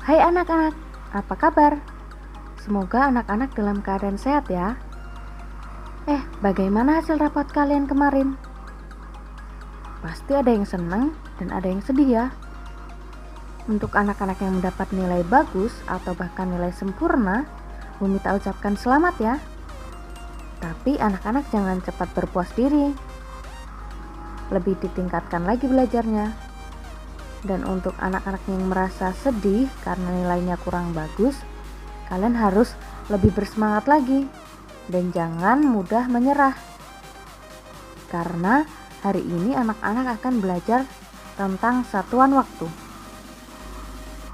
Hai anak-anak, apa kabar? Semoga anak-anak dalam keadaan sehat ya. Bagaimana hasil rapot kalian kemarin? Pasti ada yang senang dan ada yang sedih ya. Untuk anak-anak yang mendapat nilai bagus atau bahkan nilai sempurna, Bumi tak ucapkan selamat ya. Tapi anak-anak jangan cepat berpuas diri. Lebih ditingkatkan lagi belajarnya. Dan untuk anak-anak yang merasa sedih karena nilainya kurang bagus, kalian harus lebih bersemangat lagi dan jangan mudah menyerah. Karena hari ini anak-anak akan belajar tentang satuan waktu.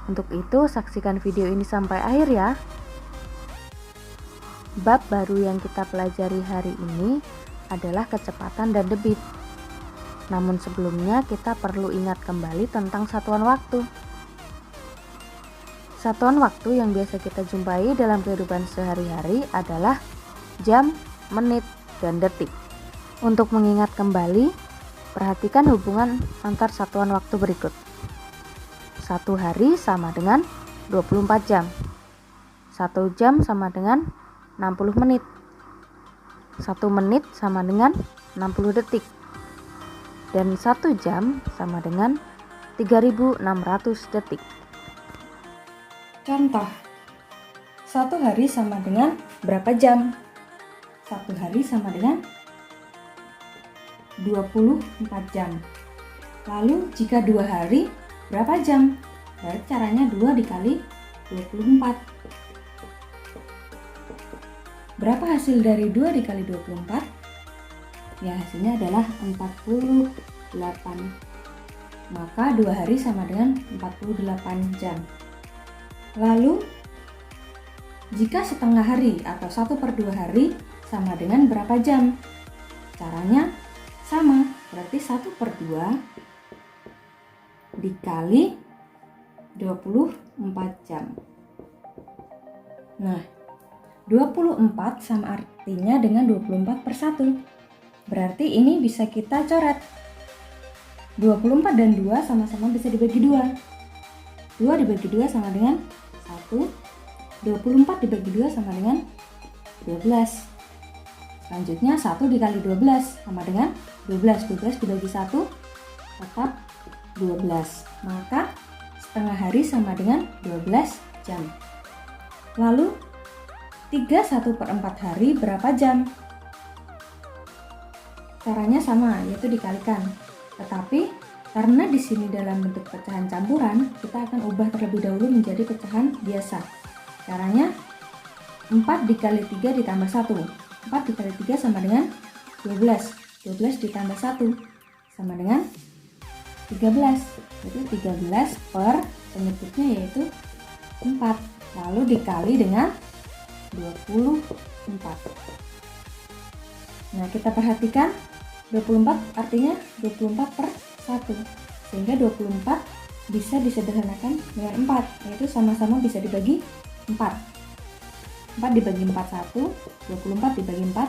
Untuk itu, saksikan video ini sampai akhir ya. Bab baru yang kita pelajari hari ini adalah kecepatan dan debit. Namun sebelumnya kita perlu ingat kembali tentang satuan waktu. Satuan waktu yang biasa kita jumpai dalam kehidupan sehari-hari adalah jam, menit, dan detik. Untuk mengingat kembali, perhatikan hubungan antar satuan waktu berikut. 1 hari sama dengan 24 jam. 1 jam sama dengan 60 menit. 1 menit sama dengan 60 detik. Dan 1 jam sama dengan 3.600 detik. Contoh, 1 hari sama dengan berapa jam? 1 hari sama dengan 24 jam. Lalu jika 2 hari, berapa jam? Berarti caranya 2 dikali 24. Berapa hasil dari 2 dikali 24? Ya, hasilnya adalah 48. Maka 2 hari sama dengan 48 jam. Lalu jika setengah hari atau 1/2 hari sama dengan berapa jam? Caranya sama, berarti 1/2 dikali 24 jam. Nah, 24 sama artinya dengan 24/1. Berarti ini bisa kita coret. 24 dan 2 sama-sama bisa dibagi 2. 2 dibagi 2 sama dengan 1. 24 dibagi 2 sama dengan 12. Selanjutnya 1 dikali 12 sama dengan 12. 12 dibagi 1 tetap 12. Maka setengah hari sama dengan 12 jam. Lalu 3 1/4 hari berapa jam? Caranya sama, yaitu dikalikan. Tetapi karena di sini dalam bentuk pecahan campuran, kita akan ubah terlebih dahulu menjadi pecahan biasa. Caranya 4 dikali 3 ditambah 1. 4 dikali 3 sama dengan 12. 12 ditambah 1 sama dengan 13. Jadi 13 per penyebutnya yaitu 4. Lalu dikali dengan 24. Nah, kita perhatikan 24 artinya 24/1, sehingga 24 bisa disederhanakan dengan 4, yaitu sama-sama bisa dibagi 4. 4 dibagi 4 1, 24 dibagi 4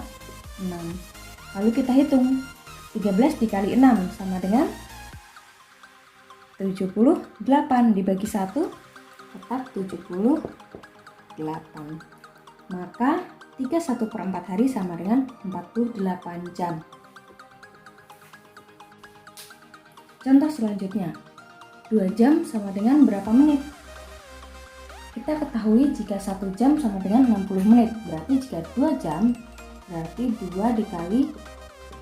6. Lalu kita hitung, 13 dikali 6 sama dengan 78, dibagi 1 tetap 78. Maka 3 1/4 hari sama dengan 48 jam. Contoh selanjutnya, 2 jam sama dengan berapa menit? Kita ketahui jika 1 jam sama dengan 60 menit. Berarti jika 2 jam, berarti 2 dikali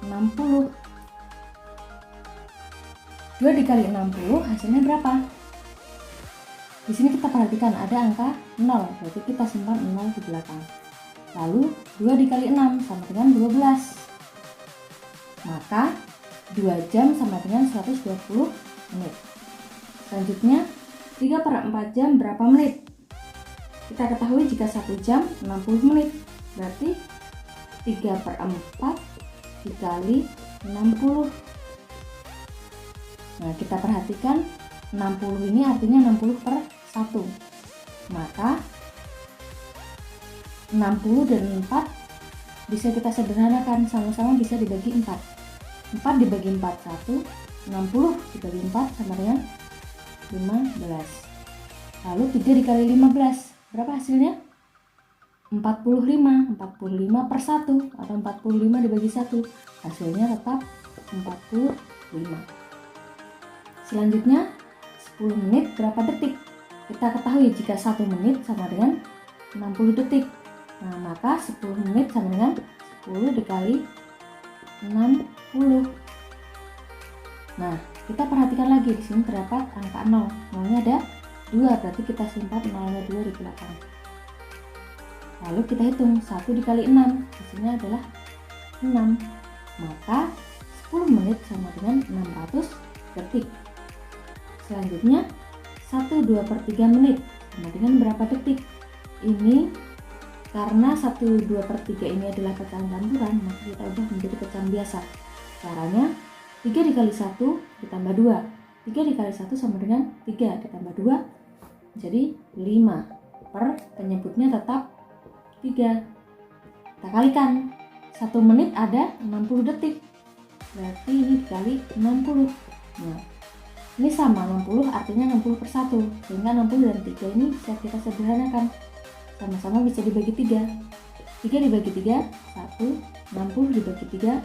60. 2 dikali 60 hasilnya berapa? Di sini kita perhatikan ada angka 0, berarti kita simpan 0 di belakang. Lalu 2 dikali 6 sama dengan 12. Maka 2 jam sama dengan 120 menit. Selanjutnya 3/4 jam berapa menit? Kita ketahui jika 1 jam 60 menit. Berarti 3/4 dikali 60. Nah, kita perhatikan 60 ini artinya 60/1. Maka 60 dan 4 bisa kita sederhanakan, sama-sama bisa dibagi 4. 4 dibagi 4 1, 60 dibagi 4 sama dengan 15. Lalu 3 dikali 15, berapa hasilnya? 45. 45 per 1 atau 45 dibagi 1, hasilnya tetap 45. Selanjutnya 10 menit berapa detik? Kita ketahui jika 1 menit sama dengan 60 detik. Nah, maka 10 menit sama dengan 10 dikali 60. Nah, kita perhatikan lagi di sini terdapat angka 0. Nolnya ada 2, berarti kita simpan nolnya 2 di belakang. Lalu kita hitung 1 dikali 6, hasilnya adalah 6. Maka 10 menit sama dengan 600 detik. Selanjutnya 1/2/3 menit sama dengan berapa detik? Ini karena 1/2/3 ini adalah pecahan campuran, maka kita ubah menjadi pecahan biasa. Caranya 3 dikali 1 ditambah 2. 3 dikali 1 sama dengan 3 ditambah 2 jadi 5. Per penyebutnya tetap 3. Kita kalikan. 1 menit ada 60 detik. Berarti ini dikali 60. Nah, ini sama 60 artinya 60 per 1. Sehingga 60 dan 3 ini bisa kita sederhanakan. Sama-sama bisa dibagi 3. 3 dibagi 3, 1. 60 dibagi 3,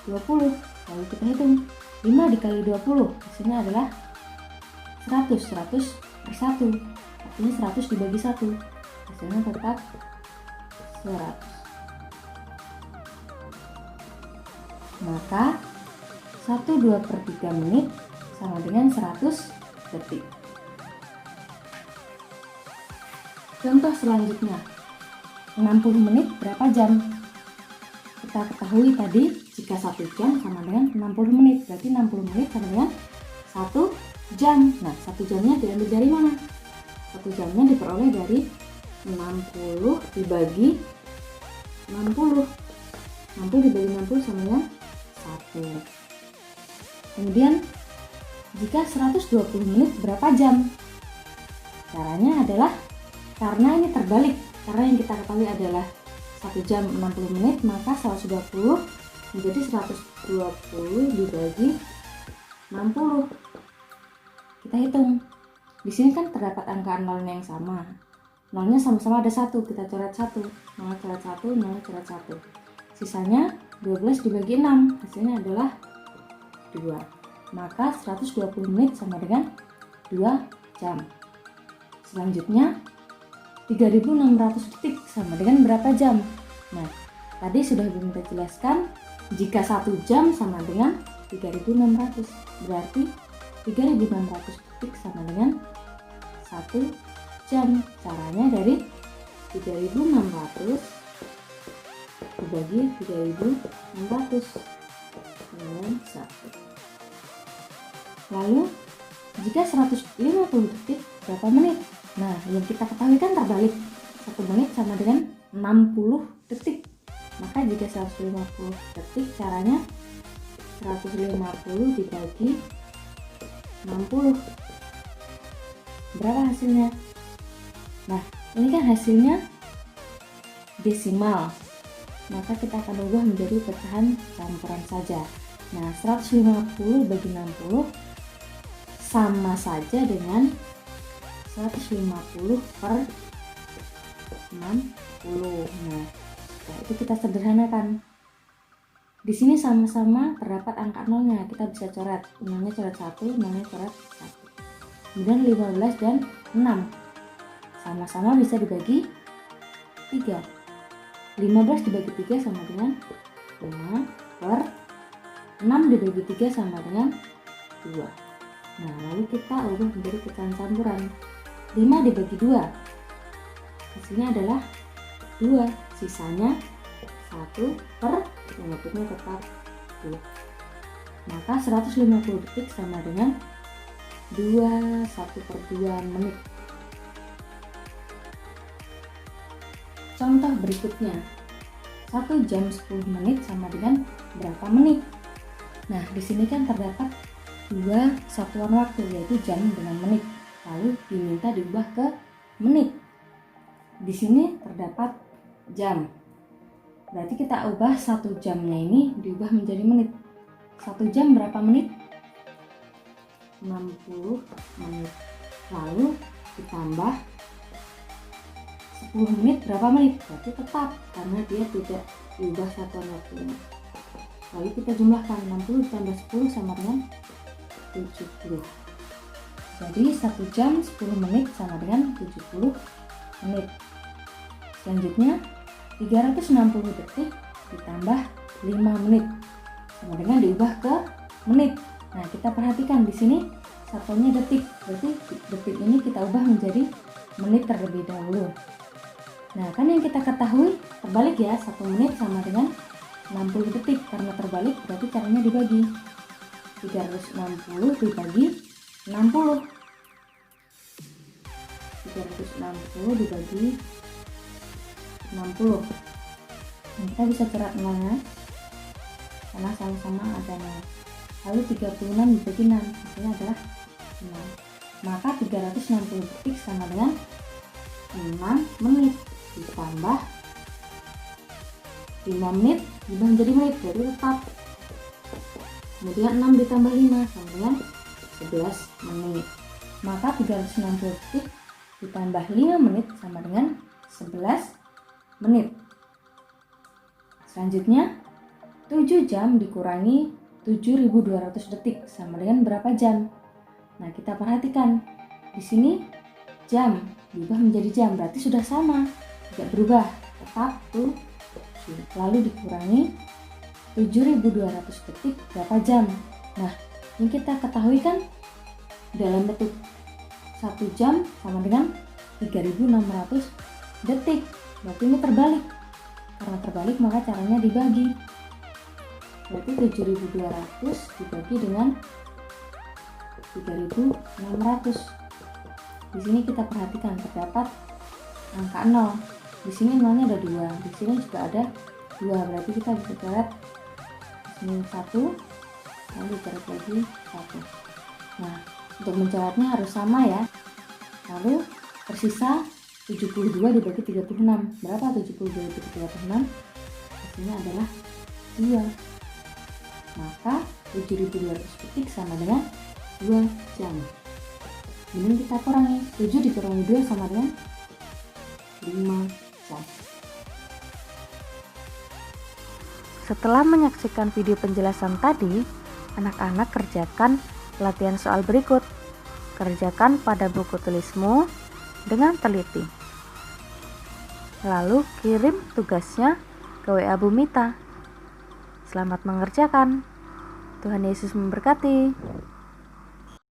20. Lalu kita hitung 5 dikali 20, hasilnya adalah 100. 100 per 1, artinya 100 dibagi 1, hasilnya tetap 100. Maka 1/2/3 menit sama dengan 100 detik. Contoh selanjutnya, 60 menit berapa jam? Kita ketahui tadi jika 1 jam sama dengan 60 menit, berarti 60 menit sama dengan 1 jam. Nah, 1 jamnya diambil dari mana? 1 jamnya diperoleh dari 60 dibagi 60. 60 dibagi 60 sama dengan 1. Kemudian jika 120 menit berapa jam? Caranya adalah, karena ini terbalik, karena yang kita ketahui adalah 1 jam 60 menit, maka 120 menjadi 120 dibagi 60. Kita hitung. Di sini kan terdapat angka nolnya yang sama. Nolnya sama-sama ada 1, kita coret 1. Nol coret 1, nol coret 1. Sisanya 12 dibagi 6, hasilnya adalah 2. Maka 120 menit sama dengan 2 jam. Selanjutnya 3600 detik sama dengan berapa jam? Nah, tadi sudah kita jelaskan jika 1 jam sama dengan 3600, berarti 3600 detik sama dengan 1 jam. Caranya dari 3600 dibagi 3600 dengan 1. Lalu jika 150 detik berapa menit? Nah, yang kita ketahui kan terbalik. 1 menit sama dengan 60 detik. Maka jika 150 detik, caranya 150 dibagi 60. Berapa hasilnya? Nah, ini kan hasilnya desimal. Maka kita akan ubah menjadi pecahan campuran saja. Nah, 150 bagi 60 sama saja dengan 150 per 60. Nah, itu kita sederhanakan. Di sini sama-sama terdapat angka nolnya, kita bisa coret. Nolnya coret 1, nolnya coret 1. Kemudian 15 dan 6 sama-sama bisa dibagi 3. 15 dibagi 3 sama dengan 5 per 6 dibagi 3 sama dengan 2. Nah, lalu kita ubah menjadi pecahan campuran. 5 dibagi 2, hasilnya adalah 2. Sisanya 1 per penyebutnya tetap 2. Maka 150 detik sama dengan 1/2 menit. Contoh berikutnya, 1 jam 10 menit sama dengan berapa menit? Nah, di sini kan terdapat 2 satuan waktu, yaitu jam dengan menit. Lalu diminta diubah ke menit. Di sini terdapat jam. Berarti kita ubah 1 jamnya ini diubah menjadi menit. 1 jam berapa menit? 60 menit. Lalu ditambah 10 menit berapa menit? Berarti tetap karena dia tidak diubah satuan waktunya. Lalu kita jumlahkan 60 ditambah 10 sama dengan 70. Jadi 1 jam 10 menit sama dengan 70 menit. Selanjutnya 360 detik ditambah 5 menit sama dengan diubah ke menit. Nah, kita perhatikan di sini satuannya detik. Berarti detik ini kita ubah menjadi menit terlebih dahulu. Nah, kan yang kita ketahui terbalik ya, 1 menit sama dengan 60 detik. Karena terbalik berarti caranya dibagi. 360 dibagi 60. 360 dibagi 60. Nah, kita bisa coret nolnya karena sama-sama ada nol. Lalu 36 dibagi 6 hasilnya adalah 6. Maka 360 detik sama dengan 6 menit ditambah 5 menit diubah menjadi menit, jadi tetap. Kemudian 6 ditambah 5 sama dengan 11 menit. Maka 360 detik ditambah 5 menit sama dengan 11 menit. Selanjutnya 7 jam dikurangi 7.200 detik sama dengan berapa jam? Nah, kita perhatikan di sini jam diubah menjadi jam, berarti sudah sama, tidak berubah, tetap 7. Lalu dikurangi 7.200 detik berapa jam? Nah, yang kita ketahui kan dalam bentuk 1 jam sama dengan 3.600 detik. Berarti ini terbalik. Karena terbalik maka caranya dibagi. Berarti 7.200 dibagi dengan 3.600. Di sini kita perhatikan terdapat angka 0. Di sini nolnya ada 2, di sini juga ada 2. Berarti kita bisa coret di sini 1, lalu coret lagi 1. Nah, untuk mencoretnya harus sama ya. Lalu tersisa 72 dibagi 36. Berapa 72 dibagi 36? Hasilnya adalah 2. Maka 7.200 detik sama dengan 2 jam. Kemudian kita kurangi, 7 dikurangi 2 sama dengan 5 jam. Setelah menyaksikan video penjelasan tadi, anak-anak kerjakan latihan soal berikut. Kerjakan pada buku tulismu dengan teliti. Lalu kirim tugasnya ke WA Bumita. Selamat mengerjakan. Tuhan Yesus memberkati.